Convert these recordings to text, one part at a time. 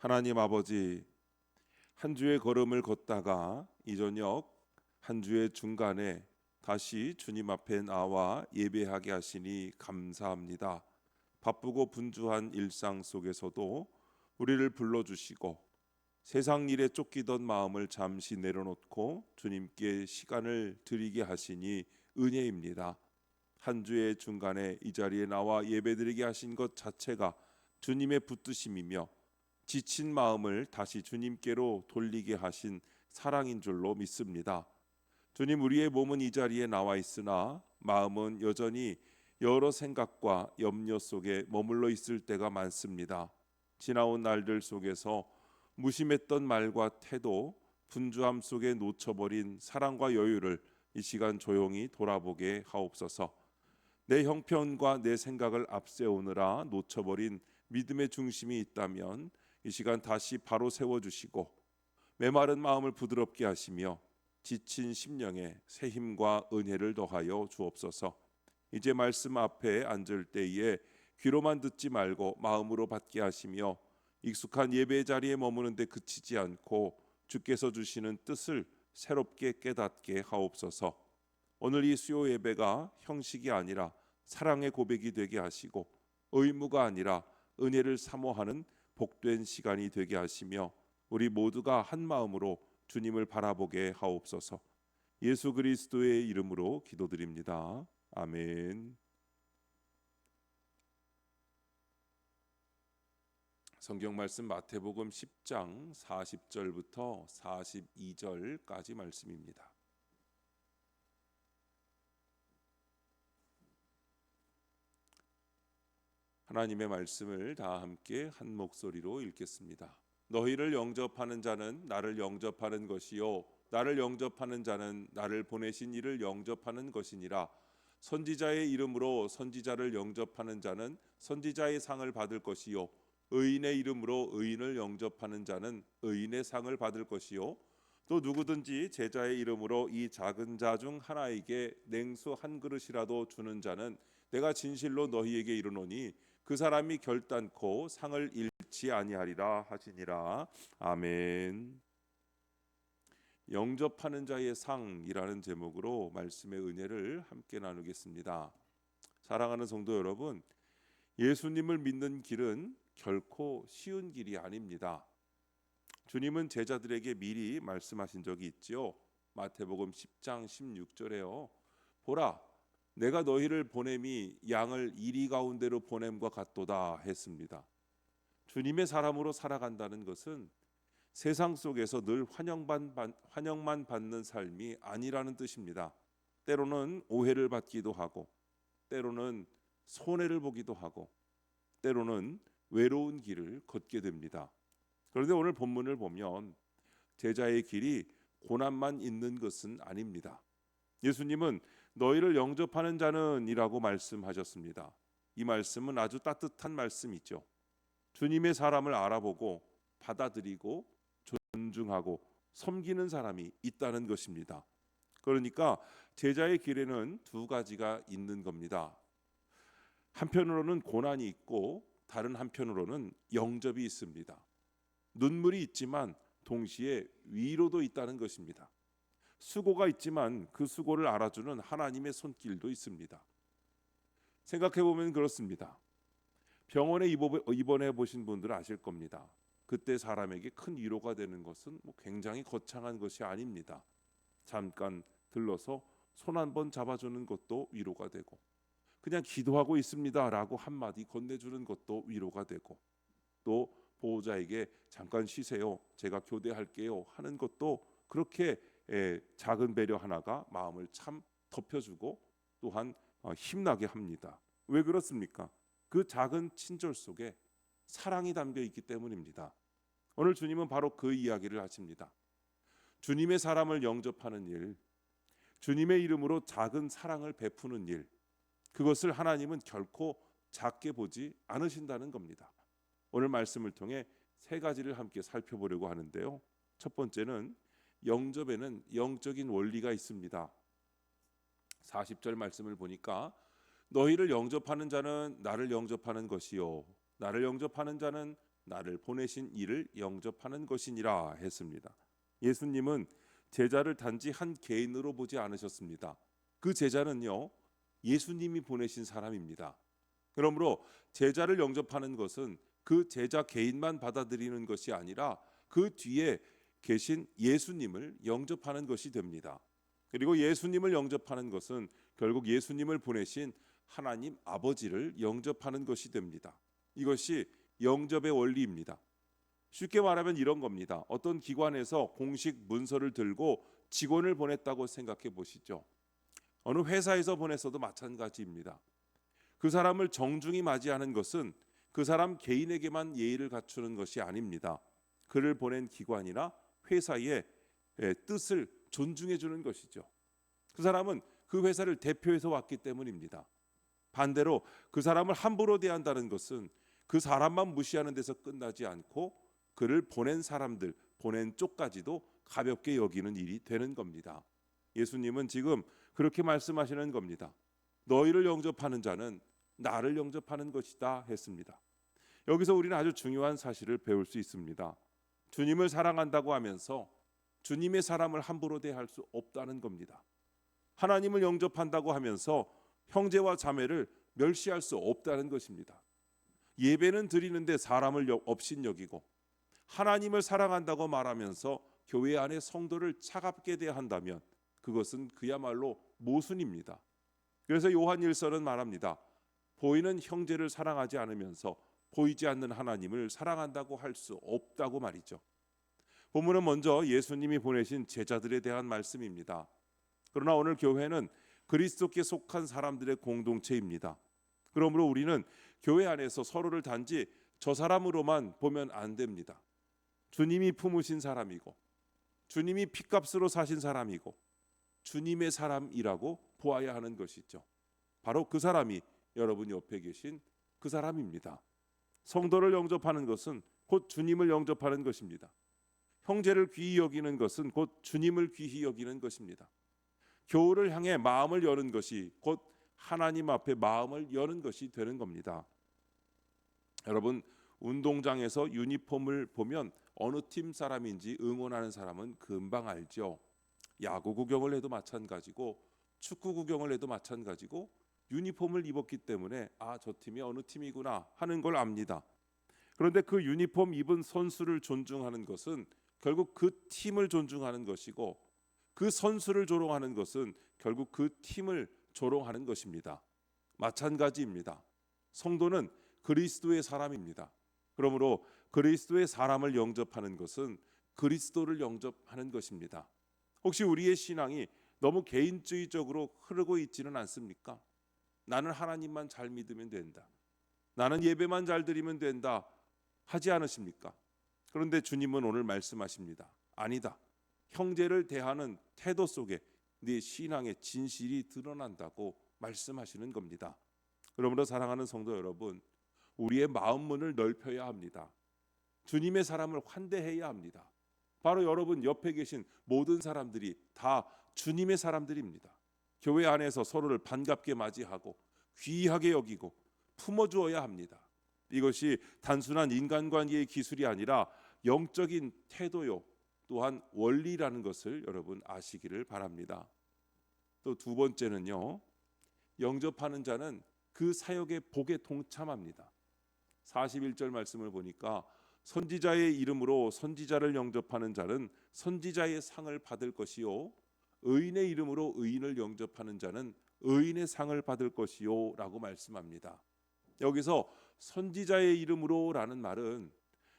하나님 아버지, 한 주의 걸음을 걷다가 이 저녁 한 주의 중간에 다시 주님 앞에 나와 예배하게 하시니 감사합니다. 바쁘고 분주한 일상 속에서도 우리를 불러주시고 세상 일에 쫓기던 마음을 잠시 내려놓고 주님께 시간을 드리게 하시니 은혜입니다. 한 주의 중간에 이 자리에 나와 예배드리게 하신 것 자체가 주님의 붙드심이며 지친 마음을 다시 주님께로 돌리게 하신 사랑인 줄로 믿습니다. 주님, 우리의 몸은 이 자리에 나와 있으나 마음은 여전히 여러 생각과 염려 속에 머물러 있을 때가 많습니다. 지나온 날들 속에서 무심했던 말과 태도, 분주함 속에 놓쳐버린 사랑과 여유를 이 시간 조용히 돌아보게 하옵소서. 내 형편과 내 생각을 앞세우느라 놓쳐버린 믿음의 중심이 있다면 이 시간 다시 바로 세워주시고 메마른 마음을 부드럽게 하시며 지친 심령에 새 힘과 은혜를 더하여 주옵소서. 이제 말씀 앞에 앉을 때에 귀로만 듣지 말고 마음으로 받게 하시며 익숙한 예배 자리에 머무는데 그치지 않고 주께서 주시는 뜻을 새롭게 깨닫게 하옵소서. 오늘 이 수요 예배가 형식이 아니라 사랑의 고백이 되게 하시고 의무가 아니라 은혜를 사모하는 복된 시간이 되게 하시며 우리 모두가 한 마음으로 주님을 바라보게 하옵소서. 예수 그리스도의 이름으로 기도드립니다. 아멘. 성경 말씀 마태복음 10장 40절부터 42절까지 말씀입니다. 하나님의 말씀을 다 함께 한 목소리로 읽겠습니다. 너희를 영접하는 자는 나를 영접하는 것이요 나를 영접하는 자는 나를 보내신 이를 영접하는 것이니라. 선지자의 이름으로 선지자를 영접하는 자는 선지자의 상을 받을 것이요 의인의 이름으로 의인을 영접하는 자는 의인의 상을 받을 것이요 또 누구든지 제자의 이름으로 이 작은 자 중 하나에게 냉수 한 그릇이라도 주는 자는 내가 진실로 너희에게 이르노니 그 사람이 결단코 상을 잃지 아니하리라 하시니라. 아멘. 영접하는 자의 상이라는 제목으로 말씀의 은혜를 함께 나누겠습니다. 사랑하는 성도 여러분, 예수님을 믿는 길은 결코 쉬운 길이 아닙니다. 주님은 제자들에게 미리 말씀하신 적이 있지요. 마태복음 10장 16절에요. 보라, 내가 너희를 보냄이 양을 이리 가운데로 보냄과 같도다 했습니다. 주님의 사람으로 살아간다는 것은 세상 속에서 늘 환영만 받는 삶이 아니라는 뜻입니다. 때로는 오해를 받기도 하고 때로는 손해를 보기도 하고 때로는 외로운 길을 걷게 됩니다. 그런데 오늘 본문을 보면 제자의 길이 고난만 있는 것은 아닙니다. 예수님은 너희를 영접하는 자는 이라고 말씀하셨습니다. 이 말씀은 아주 따뜻한 말씀이죠. 주님의 사람을 알아보고 받아들이고 존중하고 섬기는 사람이 있다는 것입니다. 그러니까 제자의 길에는 두 가지가 있는 겁니다. 한편으로는 고난이 있고 다른 한편으로는 영접이 있습니다. 눈물이 있지만 동시에 위로도 있다는 것입니다. 수고가 있지만 그 수고를 알아주는 하나님의 손길도 있습니다. 생각해보면 그렇습니다. 병원에 입원해 보신 분들은 아실 겁니다. 그때 사람에게 큰 위로가 되는 것은 굉장히 거창한 것이 아닙니다. 잠깐 들러서 손 한번 잡아주는 것도 위로가 되고 그냥 기도하고 있습니다라고 한마디 건네주는 것도 위로가 되고 또 보호자에게 잠깐 쉬세요, 제가 교대할게요 하는 것도 그렇게 작은 배려 하나가 마음을 참 덮여주고 또한 힘나게 합니다. 왜 그렇습니까? 그 작은 친절 속에 사랑이 담겨 있기 때문입니다. 오늘 주님은 바로 그 이야기를 하십니다. 주님의 사람을 영접하는 일, 주님의 이름으로 작은 사랑을 베푸는 일, 그것을 하나님은 결코 작게 보지 않으신다는 겁니다. 오늘 말씀을 통해 세 가지를 함께 살펴보려고 하는데요. 첫 번째는 영접에는 영적인 원리가 있습니다. 40절 말씀을 보니까 너희를 영접하는 자는 나를 영접하는 것이요 나를 영접하는 자는 나를 보내신 이를 영접하는 것이니라 했습니다. 예수님은 제자를 단지 한 개인으로 보지 않으셨습니다. 그 제자는요, 예수님이 보내신 사람입니다. 그러므로 제자를 영접하는 것은 그 제자 개인만 받아들이는 것이 아니라 그 뒤에 계신 예수님을 영접하는 것이 됩니다. 그리고 예수님을 영접하는 것은 결국 예수님을 보내신 하나님 아버지를 영접하는 것이 됩니다. 이것이 영접의 원리입니다. 쉽게 말하면 이런 겁니다. 어떤 기관에서 공식 문서를 들고 직원을 보냈다고 생각해 보시죠. 어느 회사에서 보냈어도 마찬가지입니다. 그 사람을 정중히 맞이하는 것은 그 사람 개인에게만 예의를 갖추는 것이 아닙니다. 그를 보낸 기관이나 회사의 뜻을 존중해 주는 것이죠. 그 사람은 그 회사를 대표해서 왔기 때문입니다. 반대로 그 사람을 함부로 대한다는 것은 그 사람만 무시하는 데서 끝나지 않고 그를 보낸 사람들, 보낸 쪽까지도 가볍게 여기는 일이 되는 겁니다. 예수님은 지금 그렇게 말씀하시는 겁니다. 너희를 영접하는 자는 나를 영접하는 것이다 했습니다. 여기서 우리는 아주 중요한 사실을 배울 수 있습니다. 주님을 사랑한다고 하면서 주님의 사람을 함부로 대할 수 없다는 겁니다. 하나님을 영접한다고 하면서 형제와 자매를 멸시할 수 없다는 것입니다. 예배는 드리는데 사람을 업신 여기고 하나님을 사랑한다고 말하면서 교회 안에 성도를 차갑게 대한다면 그것은 그야말로 모순입니다. 그래서 요한 1서는 말합니다. 보이는 형제를 사랑하지 않으면서 보이지 않는 하나님을 사랑한다고 할 수 없다고 말이죠. 본문은 먼저 예수님이 보내신 제자들에 대한 말씀입니다. 그러나 오늘 교회는 그리스도께 속한 사람들의 공동체입니다. 그러므로 우리는 교회 안에서 서로를 단지 저 사람으로만 보면 안 됩니다. 주님이 품으신 사람이고 주님이 핏값으로 사신 사람이고 주님의 사람이라고 보아야 하는 것이죠. 바로 그 사람이 여러분 옆에 계신 그 사람입니다. 성도를 영접하는 것은 곧 주님을 영접하는 것입니다. 형제를 귀히 여기는 것은 곧 주님을 귀히 여기는 것입니다. 교우를 향해 마음을 여는 것이 곧 하나님 앞에 마음을 여는 것이 되는 겁니다. 여러분, 운동장에서 유니폼을 보면 어느 팀 사람인지 응원하는 사람은 금방 알죠. 야구 구경을 해도 마찬가지고 축구 구경을 해도 마찬가지고 유니폼을 입었기 때문에 저 팀이 어느 팀이구나 하는 걸 압니다. 그런데 그 유니폼 입은 선수를 존중하는 것은 결국 그 팀을 존중하는 것이고 그 선수를 조롱하는 것은 결국 그 팀을 조롱하는 것입니다. 마찬가지입니다. 성도는 그리스도의 사람입니다. 그러므로 그리스도의 사람을 영접하는 것은 그리스도를 영접하는 것입니다. 혹시 우리의 신앙이 너무 개인주의적으로 흐르고 있지는 않습니까? 나는 하나님만 잘 믿으면 된다. 나는 예배만 잘 드리면 된다. 하지 않으십니까? 그런데 주님은 오늘 말씀하십니다. 아니다. 형제를 대하는 태도 속에 네 신앙의 진실이 드러난다고 말씀하시는 겁니다. 그러므로 사랑하는 성도 여러분, 우리의 마음 문을 넓혀야 합니다. 주님의 사람을 환대해야 합니다. 바로 여러분 옆에 계신 모든 사람들이 다 주님의 사람들입니다. 교회 안에서 서로를 반갑게 맞이하고 귀하게 여기고 품어주어야 합니다. 이것이 단순한 인간관계의 기술이 아니라 영적인 태도요 또한 원리라는 것을 여러분 아시기를 바랍니다. 또 두 번째는요, 영접하는 자는 그 사역의 복에 동참합니다. 41절 말씀을 보니까 선지자의 이름으로 선지자를 영접하는 자는 선지자의 상을 받을 것이요 의인의 이름으로 의인을 영접하는 자는 의인의 상을 받을 것이요 라고 말씀합니다. 여기서 선지자의 이름으로 라는 말은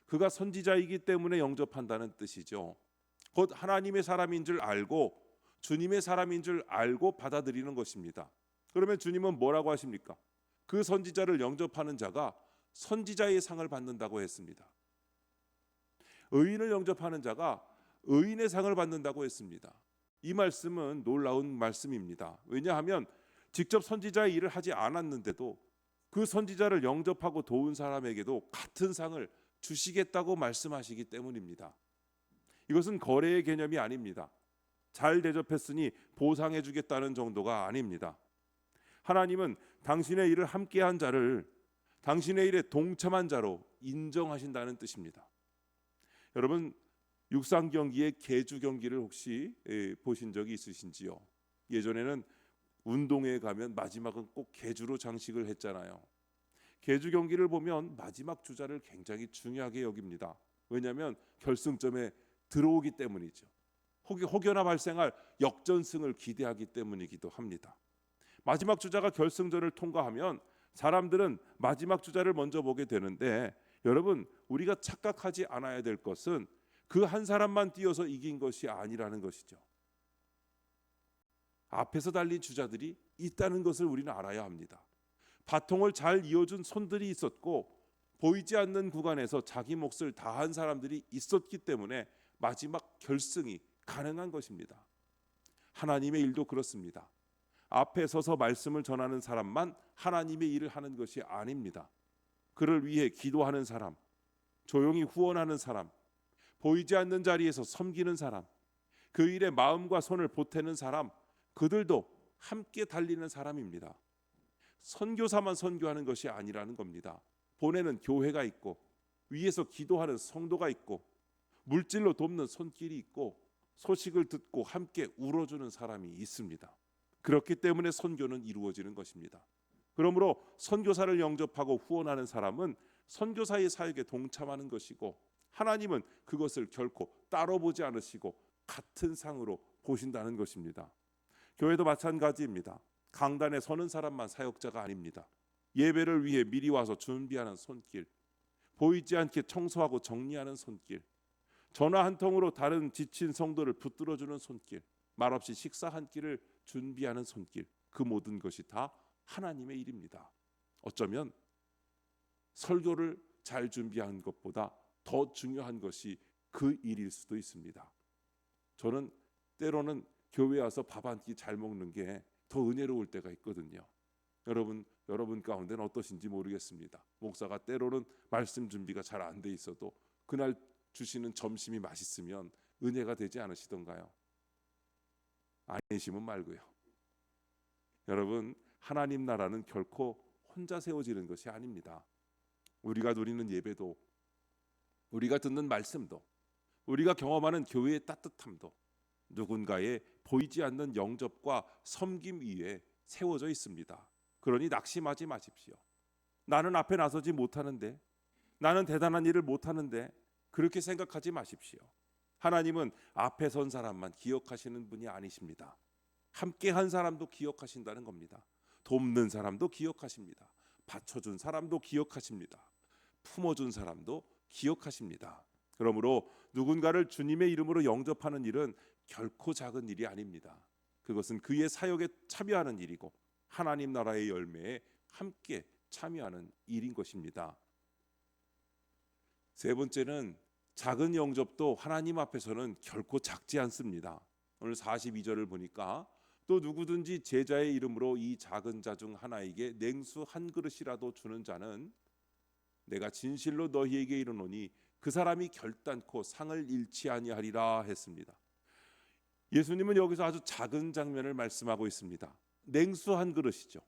그가 선지자이기 때문에 영접한다는 뜻이죠. 곧 하나님의 사람인 줄 알고 주님의 사람인 줄 알고 받아들이는 것입니다. 그러면 주님은 뭐라고 하십니까? 그 선지자를 영접하는 자가 선지자의 상을 받는다고 했습니다. 의인을 영접하는 자가 의인의 상을 받는다고 했습니다. 이 말씀은 놀라운 말씀입니다. 왜냐하면 직접 선지자의 일을 하지 않았는데도 그 선지자를 영접하고 도운 사람에게도 같은 상을 주시겠다고 말씀하시기 때문입니다. 이것은 거래의 개념이 아닙니다. 잘 대접했으니 보상해 주겠다는 정도가 아닙니다. 하나님은 당신의 일을 함께한 자를 당신의 일에 동참한 자로 인정하신다는 뜻입니다. 여러분, 육상 경기의 계주 경기를 혹시 보신 적이 있으신지요? 예전에는 운동회에 가면 마지막은 꼭 계주로 장식을 했잖아요. 계주 경기를 보면 마지막 주자를 굉장히 중요하게 여깁니다. 왜냐하면 결승점에 들어오기 때문이죠. 혹여나 발생할 역전승을 기대하기 때문이기도 합니다. 마지막 주자가 결승전을 통과하면 사람들은 마지막 주자를 먼저 보게 되는데, 여러분, 우리가 착각하지 않아야 될 것은 그 한 사람만 뛰어서 이긴 것이 아니라는 것이죠. 앞에서 달린 주자들이 있다는 것을 우리는 알아야 합니다. 바통을 잘 이어준 손들이 있었고 보이지 않는 구간에서 자기 몫을 다한 사람들이 있었기 때문에 마지막 결승이 가능한 것입니다. 하나님의 일도 그렇습니다. 앞에 서서 말씀을 전하는 사람만 하나님의 일을 하는 것이 아닙니다. 그를 위해 기도하는 사람, 조용히 후원하는 사람, 보이지 않는 자리에서 섬기는 사람, 그 일에 마음과 손을 보태는 사람, 그들도 함께 달리는 사람입니다. 선교사만 선교하는 것이 아니라는 겁니다. 보내는 교회가 있고 위에서 기도하는 성도가 있고 물질로 돕는 손길이 있고 소식을 듣고 함께 울어주는 사람이 있습니다. 그렇기 때문에 선교는 이루어지는 것입니다. 그러므로 선교사를 영접하고 후원하는 사람은 선교사의 사역에 동참하는 것이고, 하나님은 그것을 결코 따로 보지 않으시고 같은 상으로 보신다는 것입니다. 교회도 마찬가지입니다. 강단에 서는 사람만 사역자가 아닙니다. 예배를 위해 미리 와서 준비하는 손길, 보이지 않게 청소하고 정리하는 손길, 전화 한 통으로 다른 지친 성도를 붙들어주는 손길, 말없이 식사 한 끼를 준비하는 손길, 그 모든 것이 다 하나님의 일입니다. 어쩌면 설교를 잘 준비하는 것보다 더 중요한 것이 그 일일 수도 있습니다. 저는 때로는 교회 와서 밥 한 끼 잘 먹는 게 더 은혜로울 때가 있거든요. 여러분 가운데는 어떠신지 모르겠습니다. 목사가 때로는 말씀 준비가 잘 안 돼 있어도 그날 주시는 점심이 맛있으면 은혜가 되지 않으시던가요? 아니시면 말고요. 여러분, 하나님 나라는 결코 혼자 세워지는 것이 아닙니다. 우리가 누리는 예배도, 우리가 듣는 말씀도, 우리가 경험하는 교회의 따뜻함도 누군가의 보이지 않는 영접과 섬김 위에 세워져 있습니다. 그러니 낙심하지 마십시오. 나는 앞에 나서지 못하는데, 나는 대단한 일을 못하는데, 그렇게 생각하지 마십시오. 하나님은 앞에 선 사람만 기억하시는 분이 아니십니다. 함께 한 사람도 기억하신다는 겁니다. 돕는 사람도 기억하십니다. 받쳐준 사람도 기억하십니다. 품어준 사람도 기억하십니다. 그러므로 누군가를 주님의 이름으로 영접하는 일은 결코 작은 일이 아닙니다. 그것은 그의 사역에 참여하는 일이고 하나님 나라의 열매에 함께 참여하는 일인 것입니다. 세 번째는 작은 영접도 하나님 앞에서는 결코 작지 않습니다. 오늘 42절을 보니까 또 누구든지 제자의 이름으로 이 작은 자 중 하나에게 냉수 한 그릇이라도 주는 자는 내가 진실로 너희에게 이르노니 그 사람이 결단코 상을 잃지 아니하리라 했습니다. 예수님은 여기서 아주 작은 장면을 말씀하고 있습니다. 냉수 한 그릇이죠.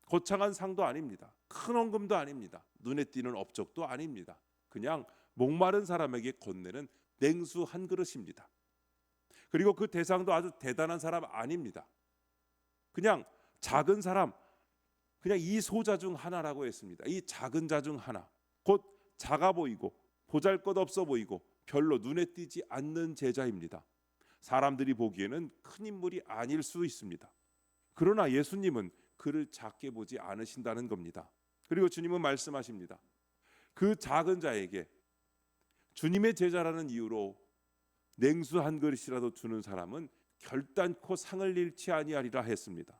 거창한 상도 아닙니다. 큰 헌금도 아닙니다. 눈에 띄는 업적도 아닙니다. 그냥 목마른 사람에게 건네는 냉수 한 그릇입니다. 그리고 그 대상도 아주 대단한 사람 아닙니다. 그냥 작은 사람, 그냥 이 소자 중 하나라고 했습니다. 이 작은 자 중 하나, 곧 작아 보이고 보잘것없어 보이고 별로 눈에 띄지 않는 제자입니다. 사람들이 보기에는 큰 인물이 아닐 수 있습니다. 그러나 예수님은 그를 작게 보지 않으신다는 겁니다. 그리고 주님은 말씀하십니다. 그 작은 자에게 주님의 제자라는 이유로 냉수 한 그릇이라도 주는 사람은 결단코 상을 잃지 아니하리라 했습니다.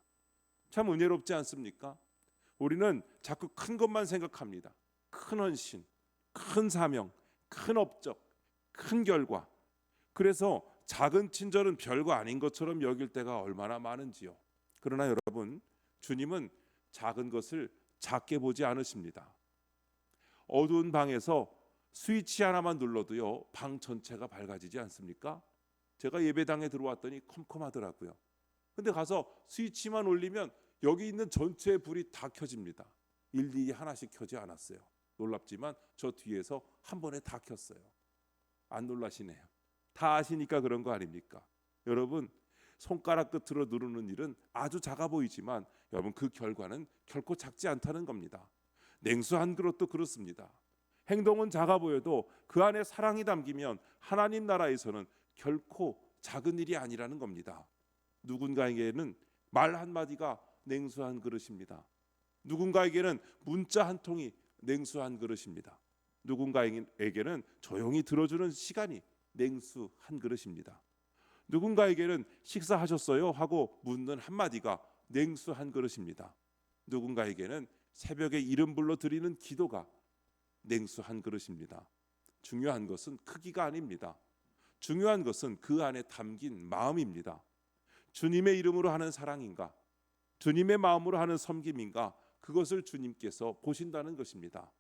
참 은혜롭지 않습니까? 우리는 자꾸 큰 것만 생각합니다. 큰 헌신, 큰 사명, 큰 업적, 큰 결과. 그래서 작은 친절은 별거 아닌 것처럼 여길 때가 얼마나 많은지요. 그러나 여러분, 주님은 작은 것을 작게 보지 않으십니다. 어두운 방에서 스위치 하나만 눌러도요, 방 전체가 밝아지지 않습니까? 제가 예배당에 들어왔더니 컴컴하더라고요. 근데 가서 스위치만 올리면 여기 있는 전체의 불이 다 켜집니다. 일일이 하나씩 켜지 않았어요. 놀랍지만 저 뒤에서 한 번에 다 켰어요. 안 놀라시네요. 다 아시니까 그런 거 아닙니까? 여러분, 손가락 끝으로 누르는 일은 아주 작아 보이지만 여러분, 그 결과는 결코 작지 않다는 겁니다. 냉수 한 그릇도 그렇습니다. 행동은 작아 보여도 그 안에 사랑이 담기면 하나님 나라에서는 결코 작은 일이 아니라는 겁니다. 누군가에게는 말 한마디가 냉수 한 그릇입니다. 누군가에게는 문자 한 통이 냉수 한 그릇입니다. 누군가에게는 조용히 들어주는 시간이 냉수 한 그릇입니다. 누군가에게는 식사하셨어요? 하고 묻는 한마디가 냉수 한 그릇입니다. 누군가에게는 새벽에 이름 불러 드리는 기도가 냉수 한 그릇입니다. 중요한 것은 크기가 아닙니다. 중요한 것은 그 안에 담긴 마음입니다. 주님의 이름으로 하는 사랑인가? 주님의 마음으로 하는 섬김인가? 그것을 주님께서 보신다는 것입니다.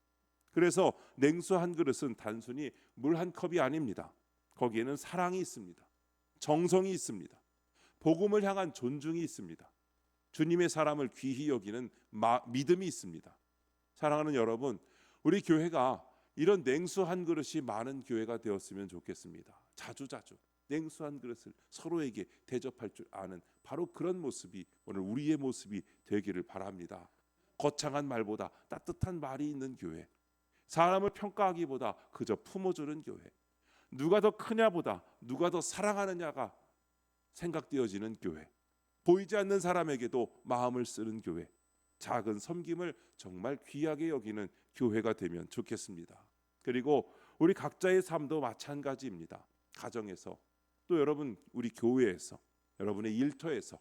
그래서 냉수 한 그릇은 단순히 물 한 컵이 아닙니다. 거기에는 사랑이 있습니다. 정성이 있습니다. 복음을 향한 존중이 있습니다. 주님의 사람을 귀히 여기는 믿음이 있습니다. 사랑하는 여러분, 우리 교회가 이런 냉수 한 그릇이 많은 교회가 되었으면 좋겠습니다. 자주자주 냉수 한 그릇을 서로에게 대접할 줄 아는 바로 그런 모습이 오늘 우리의 모습이 되기를 바랍니다. 거창한 말보다 따뜻한 말이 있는 교회, 사람을 평가하기보다 그저 품어주는 교회, 누가 더 크냐보다 누가 더 사랑하느냐가 생각되어지는 교회, 보이지 않는 사람에게도 마음을 쓰는 교회, 작은 섬김을 정말 귀하게 여기는 교회가 되면 좋겠습니다. 그리고 우리 각자의 삶도 마찬가지입니다. 가정에서, 또 여러분 우리 교회에서, 여러분의 일터에서,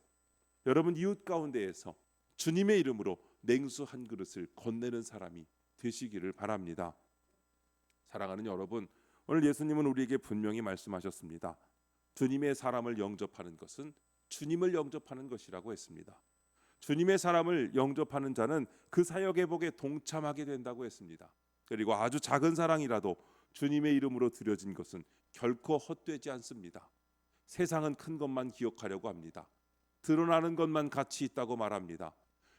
여러분 이웃 가운데에서 주님의 이름으로 냉수 한 그릇을 건네는 사람이 되시기를 바랍니다. 사랑하는 여러분, 오늘 예수님은 우리에게 분명히 말씀하셨습니다. 주님의 사람을 영접하는 것은 주님을 영접하는 것이라고 했습니다. 주님의 사람을 영접하는 자는 그 사역 회복에 동참하게 된다고 했습니다. 그리고 아주 작은 사랑이라도 주님의 이름으로 드려진 것은 결코 헛되지 않습니다. 세상은 큰 것만 기억하려고 합니다. 드러나는 것만 가치 있다고 말합니다.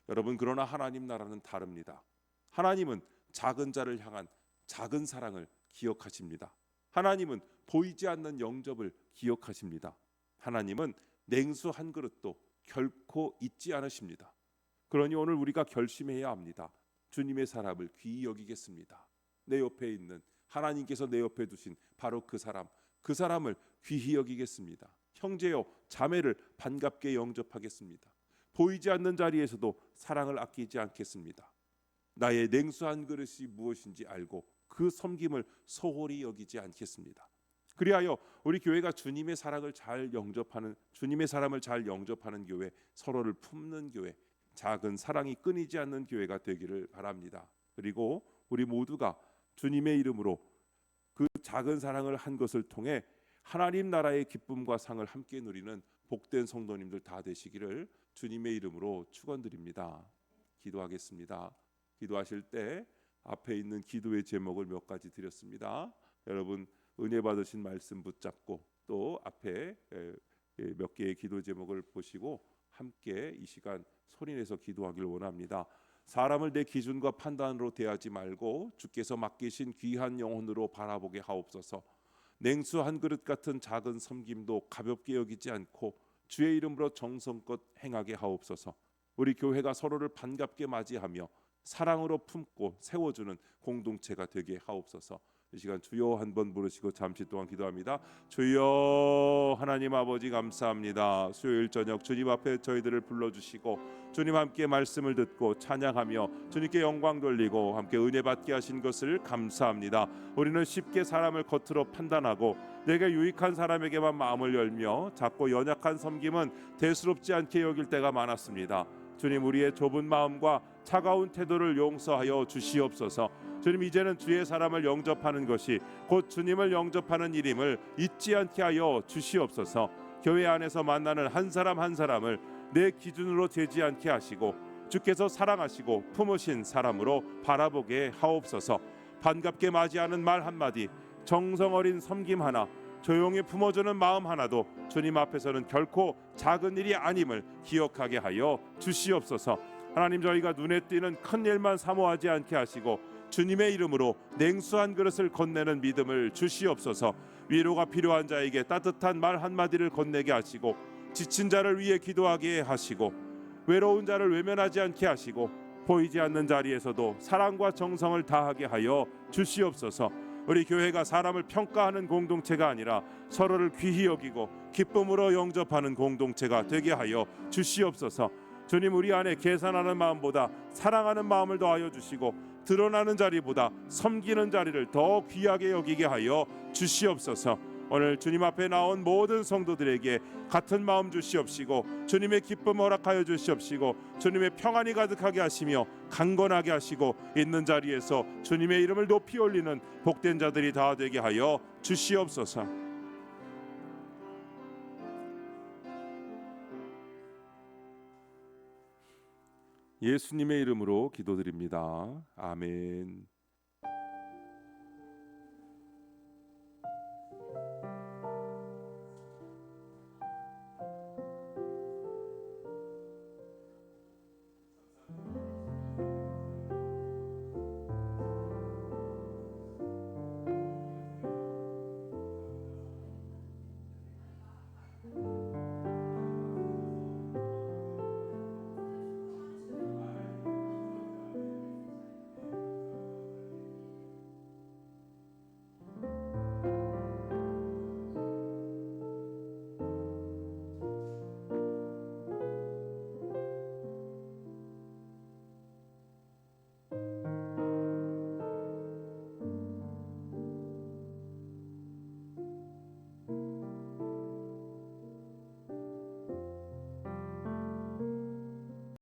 여러분, 그러나 하나님 나라는 다릅니다. 하나님은 작은 자를 향한 작은 사랑을 기억하십니다. 하나님은 보이지 않는 영접을 기억하십니다. 하나님은 냉수 한 그릇도 결코 잊지 않으십니다. 그러니 오늘 우리가 결심해야 합니다. 주님의 사람을 귀히 여기겠습니다. 내 옆에 있는 하나님께서 내 옆에 두신 바로 그 사람을 귀히 여기겠습니다. 형제요 자매를 반갑게 영접하겠습니다. 보이지 않는 자리에서도 사랑을 아끼지 않겠습니다. 나의 냉수 한 그릇이 무엇인지 알고 그 섬김을 소홀히 여기지 않겠습니다. 그리하여 우리 교회가 주님의 사랑을 잘 영접하는, 주님의 사람을 잘 영접하는 교회, 서로를 품는 교회, 작은 사랑이 끊이지 않는 교회가 되기를 바랍니다. 그리고 우리 모두가 주님의 이름으로 그 작은 사랑을 한 것을 통해 하나님 나라의 기쁨과 상을 함께 누리는 복된 성도님들 다 되시기를 주님의 이름으로 축원드립니다. 기도하겠습니다. 기도하실 때 앞에 있는 기도의 제목을 몇 가지 드렸습니다. 여러분 은혜 받으신 말씀 붙잡고 또 앞에 몇 개의 기도 제목을 보시고 함께 이 시간 소리내서 기도하길 원합니다. 사람을 내 기준과 판단으로 대하지 말고 주께서 맡기신 귀한 영혼으로 바라보게 하옵소서. 냉수 한 그릇 같은 작은 섬김도 가볍게 여기지 않고 주의 이름으로 정성껏 행하게 하옵소서. 우리 교회가 서로를 반갑게 맞이하며 사랑으로 품고 세워주는 공동체가 되게 하옵소서. 이 시간 주여 한번 부르시고 잠시 동안 기도합니다. 주여 하나님 아버지 감사합니다. 수요일 저녁 주님 앞에 저희들을 불러주시고 주님 함께 말씀을 듣고 찬양하며 주님께 영광 돌리고 함께 은혜 받게 하신 것을 감사합니다. 우리는 쉽게 사람을 겉으로 판단하고 내게 유익한 사람에게만 마음을 열며 작고 연약한 섬김은 대수롭지 않게 여길 때가 많았습니다. 주님, 우리의 좁은 마음과 차가운 태도를 용서하여 주시옵소서. 주님, 이제는 주의 사람을 영접하는 것이 곧 주님을 영접하는 일임을 잊지 않게 하여 주시옵소서. 교회 안에서 만나는 한 사람 한 사람을 내 기준으로 재지 않게 하시고 주께서 사랑하시고 품으신 사람으로 바라보게 하옵소서. 반갑게 맞이하는 말 한마디, 정성 어린 섬김 하나, 조용히 품어주는 마음 하나도 주님 앞에서는 결코 작은 일이 아님을 기억하게 하여 주시옵소서. 하나님, 저희가 눈에 띄는 큰 일만 사모하지 않게 하시고 주님의 이름으로 냉수한 그릇을 건네는 믿음을 주시옵소서. 위로가 필요한 자에게 따뜻한 말 한마디를 건네게 하시고 지친 자를 위해 기도하게 하시고 외로운 자를 외면하지 않게 하시고 보이지 않는 자리에서도 사랑과 정성을 다하게 하여 주시옵소서. 우리 교회가 사람을 평가하는 공동체가 아니라 서로를 귀히 여기고 기쁨으로 영접하는 공동체가 되게 하여 주시옵소서. 주님, 우리 안에 계산하는 마음보다 사랑하는 마음을 더하여 주시고 드러나는 자리보다 섬기는 자리를 더 귀하게 여기게 하여 주시옵소서. 오늘 주님 앞에 나온 모든 성도들에게 같은 마음 주시옵시고 주님의 기쁨 허락하여 주시옵시고 주님의 평안이 가득하게 하시며 강건하게 하시고 있는 자리에서 주님의 이름을 높이 올리는 복된 자들이 다 되게 하여 주시옵소서. 예수님의 이름으로 기도드립니다. 아멘.